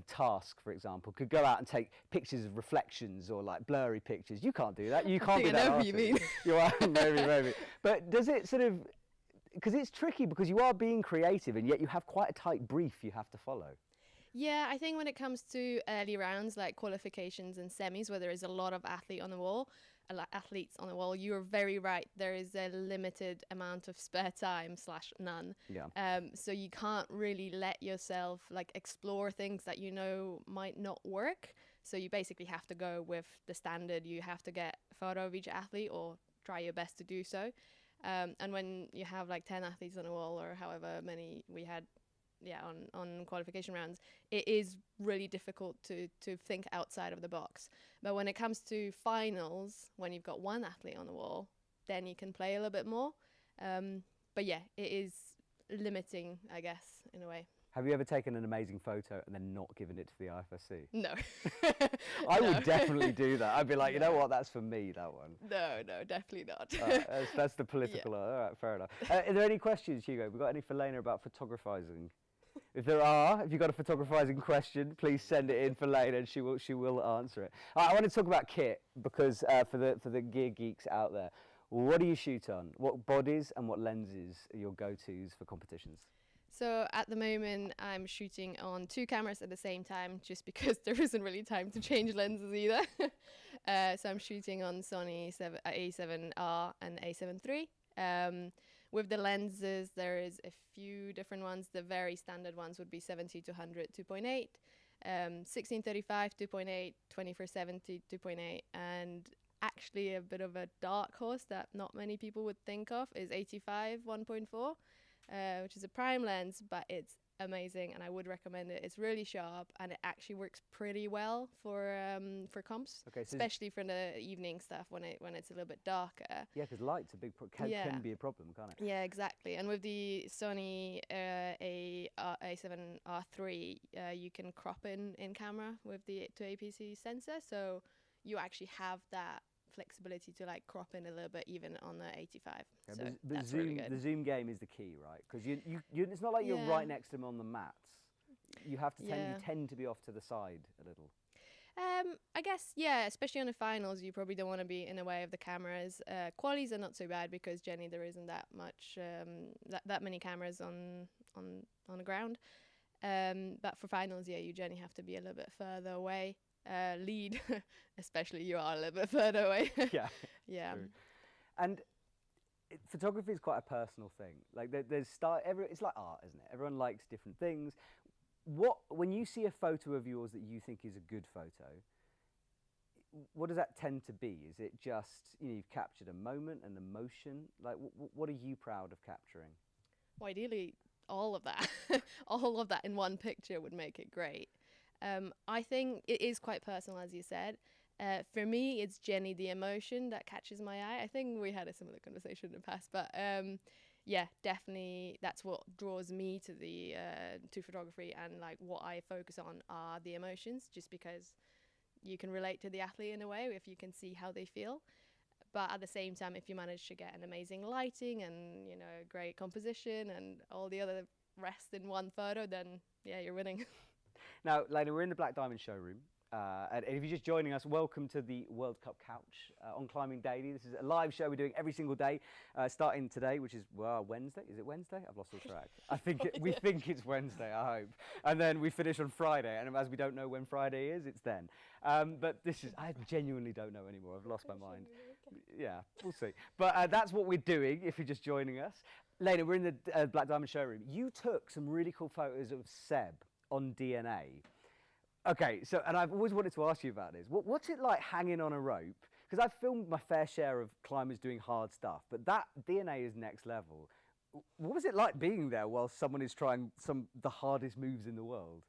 task, for example, could go out and take pictures of reflections or like blurry pictures. You can't do that. You can't be that artist. You mean. You are, maybe. But does it sort of, because it's tricky, because you are being creative and yet you have quite a tight brief you have to follow. Yeah, I think when it comes to early rounds, like qualifications and semis, where there is a lot of athlete on the wall, athletes on the wall, you're very right. There is a limited amount of spare time / none. Yeah. So you can't really let yourself like explore things that you know might not work. So you basically have to go with the standard. You have to get a photo of each athlete or try your best to do so. And when you have like 10 athletes on a wall or however many we had on qualification rounds, it is really difficult to think outside of the box. But when it comes to finals, when you've got one athlete on the wall, then you can play a little bit more. But yeah, it is limiting, I guess, in a way. Have you ever taken an amazing photo and then not given it to the IFSC? No. I No. would definitely do that. I'd be like, you know what, that's for me, that one. No, definitely not. That's the political. All right, fair enough. Are there any questions, Hugo? We've got any for Lena about photographizing? If there are, if you've got a photographizing question, please send it in for Lena and she will answer it. I want to talk about kit because for the gear geeks out there, what do you shoot on? What bodies and what lenses are your go-tos for competitions? So at the moment, I'm shooting on 2 cameras at the same time, just because there isn't really time to change lenses either. So I'm shooting on Sony A7R and A7 III. With the lenses, there is a few different ones. The very standard ones would be 70 to 100 2.8, 1635 2.8, 2470 2.8, and actually a bit of a dark horse that not many people would think of is 85 1.4. Which is a prime lens, but it's amazing and I would recommend it. It's really sharp and it actually works pretty well for comps, Okay, so especially for the evening stuff when it's a little bit darker. yeah, because light's a big can be a problem, can't it? Yeah, exactly. And with the Sony A7R III, you can crop in camera with the 2APC sensor, so you actually have that flexibility to like crop in a little bit even on the 85. Yeah, So the that's zoom, really good. the zoom game is the key, right? Because you it's not like you're Yeah. right next to them on the mats. You have to you Yeah. tend to be off to the side a little. I guess, yeah, especially on the finals, you probably don't want to be in the way of the cameras. Qualies are not so bad because generally there isn't that much, that many cameras on the ground. But for finals, yeah, you generally have to be a little bit further away. Lead, especially, you are a little bit further away. Yeah. Yeah. True. And photography is quite a personal thing. Like it's like art, isn't it? Everyone likes different things. When you see a photo of yours that you think is a good photo, what does that tend to be? Is it just, you've captured a moment, an emotion? Like, what are you proud of capturing? Well, ideally, all of that, all of that in one picture would make it great. I think it is quite personal, as you said. For me, it's generally the emotion that catches my eye. I think we had a similar conversation in the past, but yeah, definitely that's what draws me to to photography, and like what I focus on are the emotions, just because you can relate to the athlete in a way if you can see how they feel. But at the same time, if you manage to get an amazing lighting and great composition and all the other rest in one photo, then yeah, you're winning. Now, Lena, we're in the Black Diamond showroom. And if you're just joining us, welcome to the World Cup couch on Climbing Daily. This is a live show we're doing every single day, starting today, which is Wednesday. Is it Wednesday? I've lost all track. I think we think it's Wednesday, I hope. And then we finish on Friday, and as we don't know when Friday is, it's then. But I genuinely don't know anymore. I've lost my mind. Yeah, we'll see. But that's what we're doing if you're just joining us. Lena, we're in the Black Diamond showroom. You took some really cool photos of Seb on DNA. Okay, so, and I've always wanted to ask you about this. What's it like hanging on a rope? Because I've filmed my fair share of climbers doing hard stuff, but that DNA is next level. What was it like being there while someone is trying the hardest moves in the world?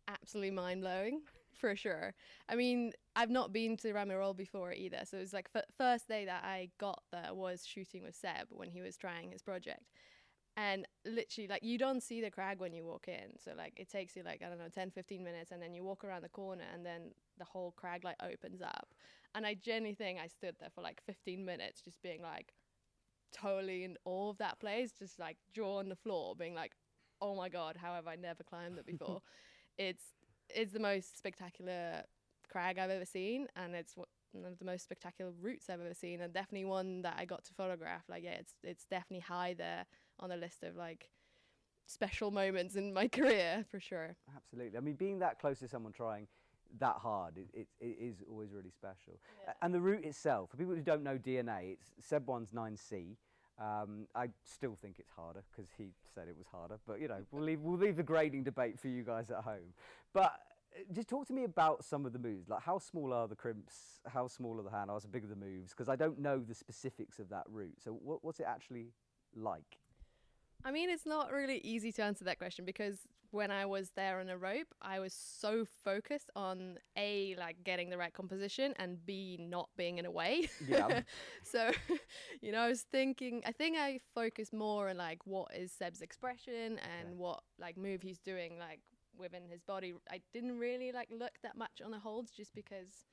Absolutely mind-blowing, for sure. I mean, I've not been to Ramirol before either, so it was like first day that I got there was shooting with Seb when he was trying his project. And literally, like, you don't see the crag when you walk in. So, like, it takes you, like, I don't know, 10, 15 minutes. And then you walk around the corner and then the whole crag, like, opens up. And I genuinely think I stood there for, like, 15 minutes just being, like, totally in awe of that place. Just, like, jaw on the floor, being like, oh, my God, how have I never climbed it before? It's the most spectacular crag I've ever seen. And it's one of the most spectacular routes I've ever seen. And definitely one that I got to photograph. Like, yeah, it's definitely high there on the list of like special moments in my career, for sure. Absolutely. I mean, being that close to someone trying that hard. It is always really special. Yeah. And the route itself, for people who don't know DNA, it's Seb 1's 9C. I still think it's harder because he said it was harder, but you know, we'll leave the grading debate for you guys at home. But just talk to me about some of the moves. Like, how small are the crimps? How small are the handles? How big are the moves? Because I don't know the specifics of that route. So what's it actually like? I mean, it's not really easy to answer that question because when I was there on a rope, I was so focused on A, like getting the right composition, and B, not being in a way. Yeah. So, you know, I think I focused more on like what is Seb's expression and what like move he's doing like within his body. I didn't really like look that much on the holds just because,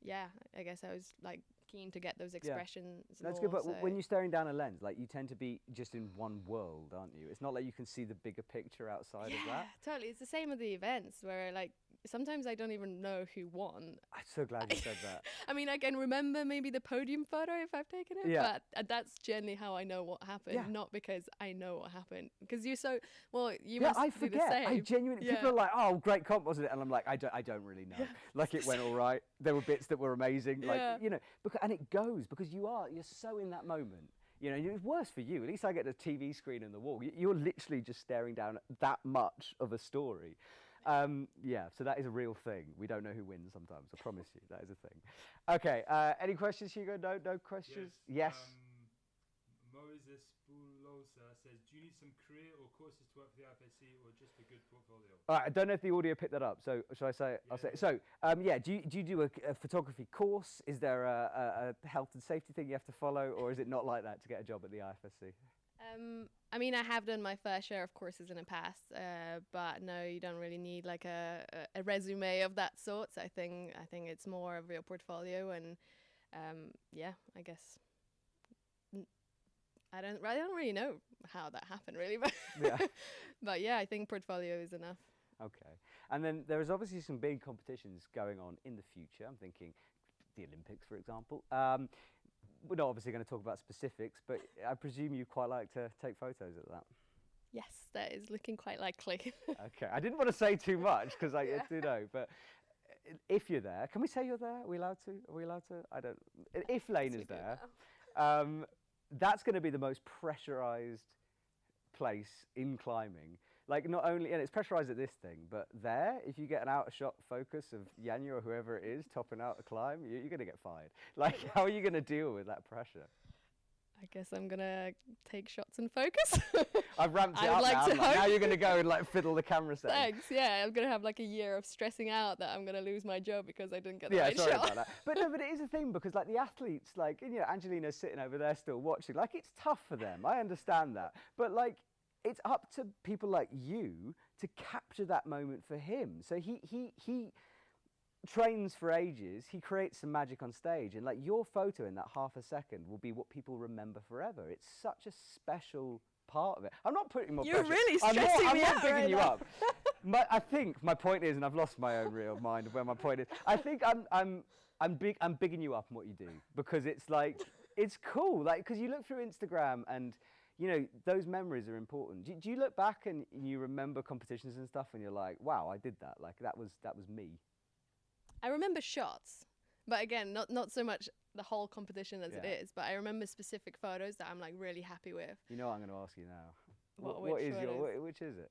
yeah, I guess I was like keen to get those expressions. That's more, good, but so when you're staring down a lens, like, you tend to be just in one world, aren't you? It's not like you can see the bigger picture outside of that. Totally. It's the same with the events where like sometimes I don't even know who won. I'm so glad you said that. I mean, I can remember maybe the podium photo if I've taken it, Yeah. but that's generally how I know what happened, Yeah. not because I know what happened. Because you Yeah, must I do the forget. same. I genuinely, people are like, "Oh, great comp, wasn't it?" And I'm like, I don't really know. Like, it went all right. There were bits that were amazing. Like, Yeah. you know, and it goes because you're so in that moment. You know, it's worse for you. At least I get the TV screen and the wall. You're literally just staring down at that much of a story. Yeah, so that is a real thing. We don't know who wins sometimes, I promise you. That is a thing. Okay, any questions, Hugo? No questions? Yes. Moses Bulosa says, do you need some career or courses to work for the IFSC or just a good portfolio? All right, I don't know if the audio picked that up, so shall I say? I'll say. So, yeah, do you do a photography course? Is there a health and safety thing you have to follow, or is it not like that to get a job at the IFSC? I mean, I have done my fair share of courses in the past, but no, you don't really need like a resume of that sort. So I think it's more of your portfolio, and yeah, I guess I don't really know how that happened really, but Yeah. but yeah, I think portfolio is enough. Okay. And then there is obviously some big competitions going on in the future. I'm thinking the Olympics, for example. We're not obviously going to talk about specifics, but I presume you quite like to take photos at that. Yes, that is looking quite likely. Okay. I didn't want to say too much because I do know, but if you're there, can we say you're there? Are we allowed to? Are we allowed to? I don't. If Lane is there, that's going to be the most pressurized place in climbing. Like, not only, and it's pressurized at this thing, but there, if you get an out-of-shot focus of Janja or whoever it is topping out the climb, you're going to get fired. Like, how are you going to deal with that pressure? I guess I'm gonna take shots and focus. I've ramped it I would up like now. to I'm like, hope. now you're going to go and like fiddle the camera set. Thanks. Yeah, I'm gonna have like a year of stressing out that I'm gonna lose my job because I didn't get the Yeah, right sorry shot. about that. But no, but it is a thing because like the athletes, like, you know, Angelino's sitting over there still watching. Like, it's tough for them. I understand that. But like, it's up to people like you to capture that moment for him. So he trains for ages. He creates some magic on stage, and like, your photo in that half a second will be what people remember forever. It's such a special part of it. I'm not putting more You're pressure. really I'm stressing not me out bigging right you now. up. I think my point is, and I've lost my own real mind of where my point is. I think I'm bigging you up on what you do because it's like, it's cool. Like, because you look through Instagram and, you know, those memories are important. Do you look back and you remember competitions and stuff and you're like, wow, I did that. Like, that was me. I remember shots, but again, not so much the whole competition as it Yeah. is, but I remember specific photos that I'm like really happy with. You know what I'm going to ask you now? Which Which is it?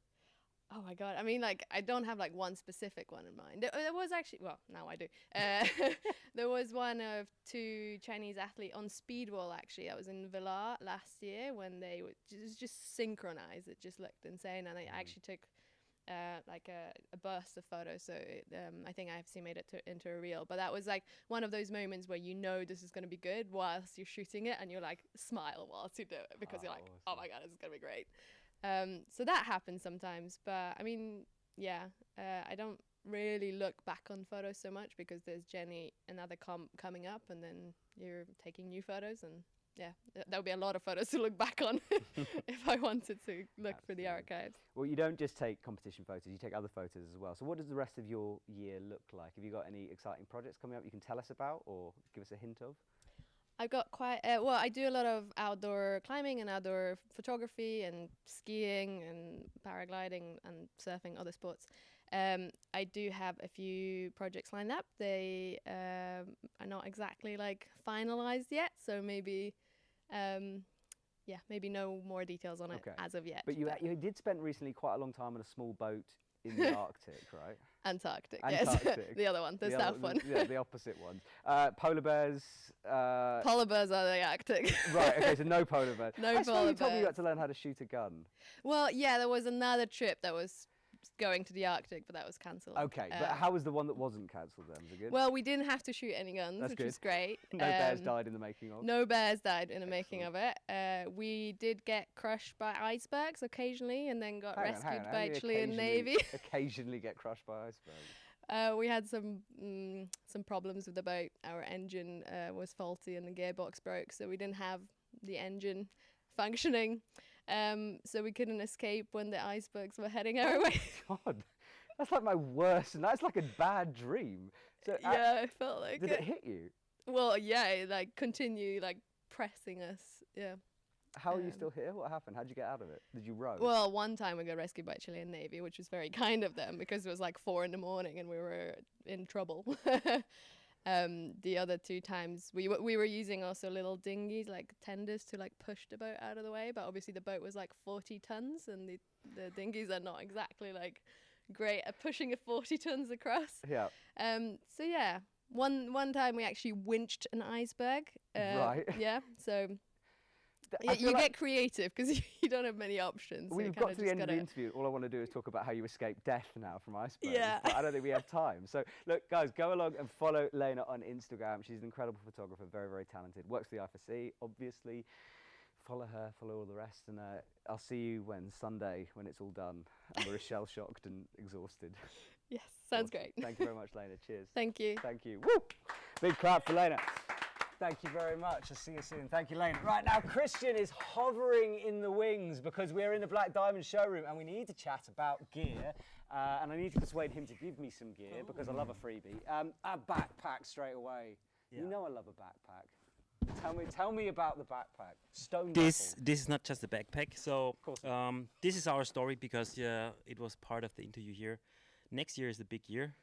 Oh my god! I mean, like, I don't have like one specific one in mind. There was actually, well, now I do. There was one of two Chinese athletes on speedwall actually. I was in Villar last year when they were just synchronized. It just looked insane, and I actually took like a burst of photos. So I think I actually made it into a reel. But that was like one of those moments where you know this is going to be good whilst you're shooting it, and you're like smile whilst you do it because you're like, awesome. oh my god, this is going to be great. So that happens sometimes, but I mean, yeah, I don't really look back on photos so much because there's generally another comp coming up, and then you're taking new photos, and yeah, there would be a lot of photos to look back on if I wanted to look for the Absolutely. archives. Well, you don't just take competition photos, you take other photos as well. So what does the rest of your year look like? Have you got any exciting projects coming up you can tell us about or give us a hint of? I've got quite, well, I do a lot of outdoor climbing and outdoor photography and skiing and paragliding and surfing, other sports. I do have a few projects lined up. They are not exactly like finalized yet, so maybe maybe no more details on it as of yet. But you did spend recently quite a long time on a small boat in the Arctic, right? Antarctic, Antarctic. yes. The other one, the south one. Yeah, the opposite one. Polar bears. Polar bears are the Arctic. Right, okay, so no polar bears. No I suppose polar you told me you bears. had to learn how to shoot a gun. Well, yeah, there was another trip that was going to the Arctic, but that was cancelled. Okay, but how was the one that wasn't cancelled then? Was it good? Well, we didn't have to shoot any guns, That's which good. was great. No bears died in the making of. No bears died in the making of it. We did get crushed by icebergs occasionally, and then got rescued by Chilean Navy. Occasionally get crushed by icebergs. We had some problems with the boat. Our engine was faulty and the gearbox broke, so we didn't have the engine functioning. So we couldn't escape when the icebergs were heading our way. God, that's like my worst. That's like a bad dream. So yeah, I felt like did it hit you? Well, yeah, it, like continue like pressing us. Yeah. How are you still here? What happened? How'd you get out of it? Did you row? Well, one time we got rescued by Chilean Navy, which was very kind of them because it was like 4 a.m. and we were in trouble. The other 2 times we were using also little dinghies, like tenders, to like push the boat out of the way. But obviously the boat was like 40 tons, and the dinghies are not exactly like great at pushing a 40 tons across. Yeah. So yeah, one time we actually winched an iceberg. Right. Yeah. So. You get creative because you don't have many options. So We've got to the end of the interview. All I want to do is talk about how you escaped death now from icebergs. Yeah. But I don't think we have time. So, look, guys, go along and follow Lena on Instagram. She's an incredible photographer, very, very talented. Works for the IFSC, obviously. Follow her, follow all the rest. And I'll see you Sunday, when it's all done. And we're shell-shocked and exhausted. Yes, sounds Awesome. great. Thank you very much, Lena. Cheers. Thank you. Thank you. Woo! Big clap for Lena. Thank you very much. I'll see you soon. Thank you, Lena. Right now, Christian is hovering in the wings because we're in the Black Diamond showroom and we need to chat about gear. And I need to persuade him to give me some gear because I love a freebie. A backpack straight away. Yeah. You know I love a backpack. Tell me about the backpack. Stone This duffel. is not just a backpack. So this is our story because it was part of the interview here. Next year is the big year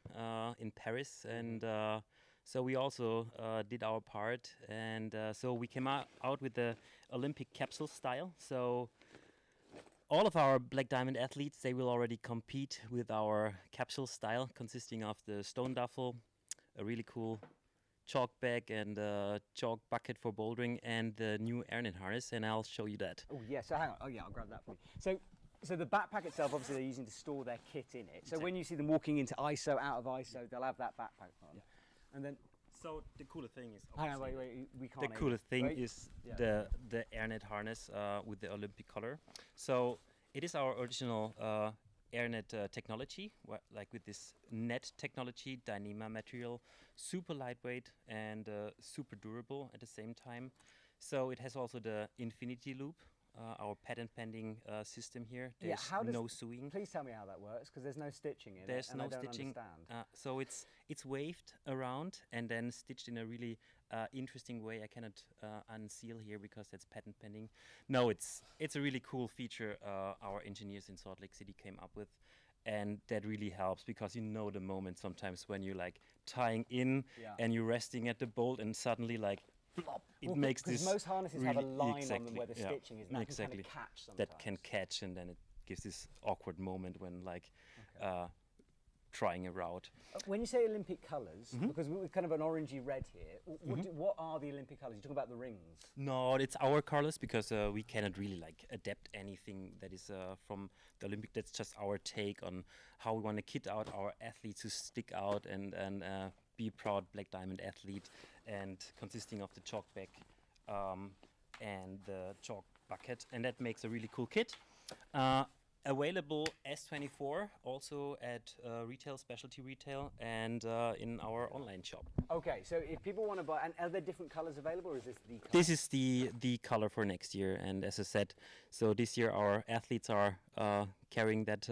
in Paris, and so we also did our part, and so we came out with the Olympic capsule style. So all of our Black Diamond athletes, they will already compete with our capsule style, consisting of the stone duffel, a really cool chalk bag and a chalk bucket for bouldering, and the new airnet harness, and I'll show you that. Oh yeah, so hang on. Oh yeah, I'll grab that for you. So the backpack itself, obviously they're using to store their kit in it. So when you see them walking into ISO, out of ISO, they'll have that backpack on. Yeah. And then. So the cooler thing is. Hang on, wait, we can't. The coolest thing right? is the airnet harness with the Olympic color. So it is our original airnet technology, like with this net technology, Dyneema material, super lightweight and super durable at the same time. So it has also the infinity loop. Our patent pending system here. There's no sewing. Please tell me how that works, because there's no stitching in there's it. no I don't stitching. Understand. So it's waved around and then stitched in a really interesting way. I cannot unseal here because that's patent pending. No, it's a really cool feature our engineers in Salt Lake City came up with. And that really helps because you know the moment sometimes when you're like tying in and you're resting at the bolt and suddenly like plop, it makes this. Most harnesses really have a line on them exactly, where the stitching is, and that can kind of catch sometimes. That can catch, and then it gives this awkward moment when like trying a route. When you say Olympic colours, because we're kind of an orangey red here, what are the Olympic colours? You're talking about the rings? No, it's our colours because we cannot really like adapt anything that is from the Olympic. That's just our take on how we want to kit out our athletes to stick out and be proud Black Diamond athlete, and consisting of the chalk bag and the chalk bucket, and that makes a really cool kit. Available S24 also at retail, specialty retail, and in our online shop. Okay, so if people want to buy, and are there different colours available, or is this the color? This is the color for next year, and as I said, so this year our athletes are carrying that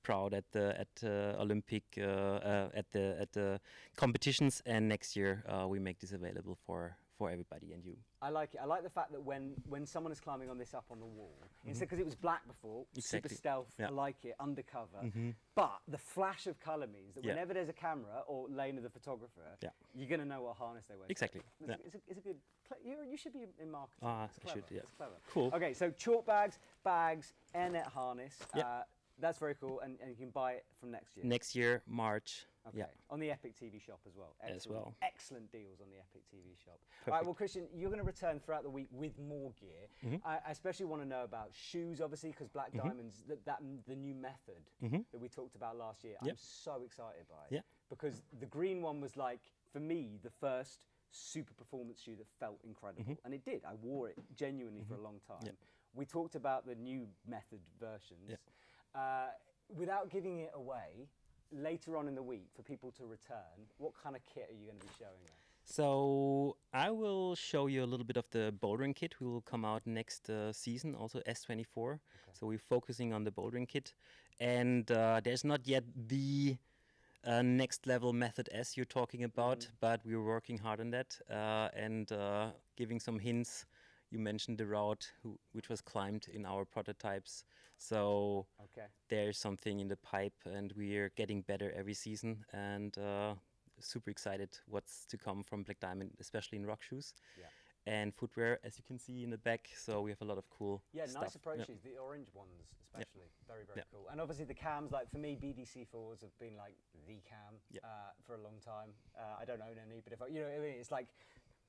proud at the Olympic at the competitions, and next year we make this available for for everybody and you. I like it. I like the fact that when someone is climbing on this up on the wall, instead, because it was black before, super Exactly. stealth, Yeah. I like it, undercover. But the flash of colour means that Yeah. whenever there's a camera or Lena the photographer, Yeah. you're going to know what harness they wear. Exactly. It's, Yeah. it's a good. You should be in marketing. Ah, It's I should, clever. yeah. It's clever. Cool. Okay, so chalk bags, airnet harness. Yeah. That's very cool, and you can buy it from next year. Next year, March. Okay. Yeah. On the EpicTV Shop as well. As well. Excellent deals on the EpicTV Shop. All right, well, Christian, you're going to return throughout the week with more gear. I especially want to know about shoes, obviously, because Black Diamonds, the new method that we talked about last year, I'm Yep. so excited by it. Yeah. Because the green one was like, for me, the first super performance shoe that felt incredible. And it did. I wore it genuinely for a long time. Yep. We talked about the new method versions. Yep. Without giving it away, later on in the week, for people to return, what kind of kit are you going to be showing us? So I will show you a little bit of the bouldering kit. We will come out next season, also S24. So we're focusing on the bouldering kit. And there's not yet the next level method S you're talking about, but we're working hard on that and giving some hints. You mentioned the route which was climbed in our prototypes. So there's something in the pipe, and we're getting better every season, and super excited what's to come from Black Diamond, especially in rock shoes and footwear, as you can see in the back. So we have a lot of cool stuff. Nice approaches, the orange ones especially. Very, very cool. And obviously the cams, like for me, BDC forwards have been like the cam for a long time. I don't own any, but if I, it's like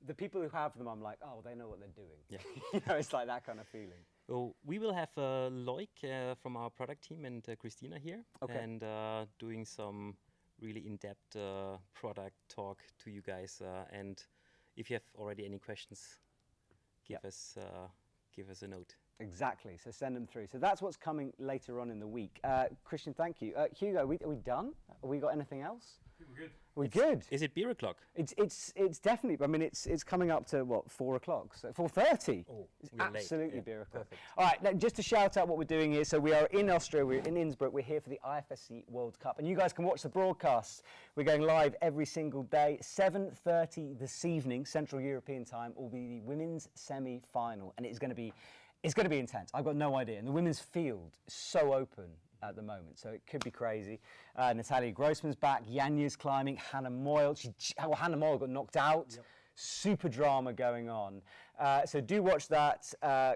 the people who have them, I'm like, oh, they know what they're doing. Yeah. It's like that kind of feeling. So we will have Loic from our product team and Christina here, and doing some really in-depth product talk to you guys. And if you have already any questions, give us a note. Exactly. So send them through. So that's what's coming later on in the week. Christian, thank you. Hugo, are we done? Have we got anything else? We're good. We're good. Is it beer o'clock? It's definitely. I mean, it's coming up to what, 4 o'clock? So 4:30. Oh, it's we are late. absolutely Yeah, beer o'clock. perfect. All right, now, just to shout out what we're doing here. So we are in Austria. We're in Innsbruck. We're here for the IFSC World Cup, and you guys can watch the broadcasts. We're going live every single day. 7:30 this evening, Central European time, will be the women's semi-final, and it's going to be intense. I've got no idea. And the women's field is so open at the moment, so it could be crazy. Natalia Grossman's back, Yanya's climbing, Hannah Moyle. Hannah Moyle got knocked out. Super drama going on. So do watch that.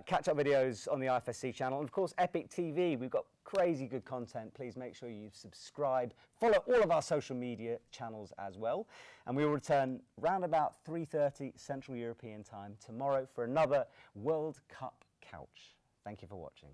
Catch-up videos on the IFSC channel. And of course, Epic TV. We've got crazy good content. Please make sure you subscribe. Follow all of our social media channels as well. And we will return round about 3:30 Central European time tomorrow for another World Cup couch. Thank you for watching.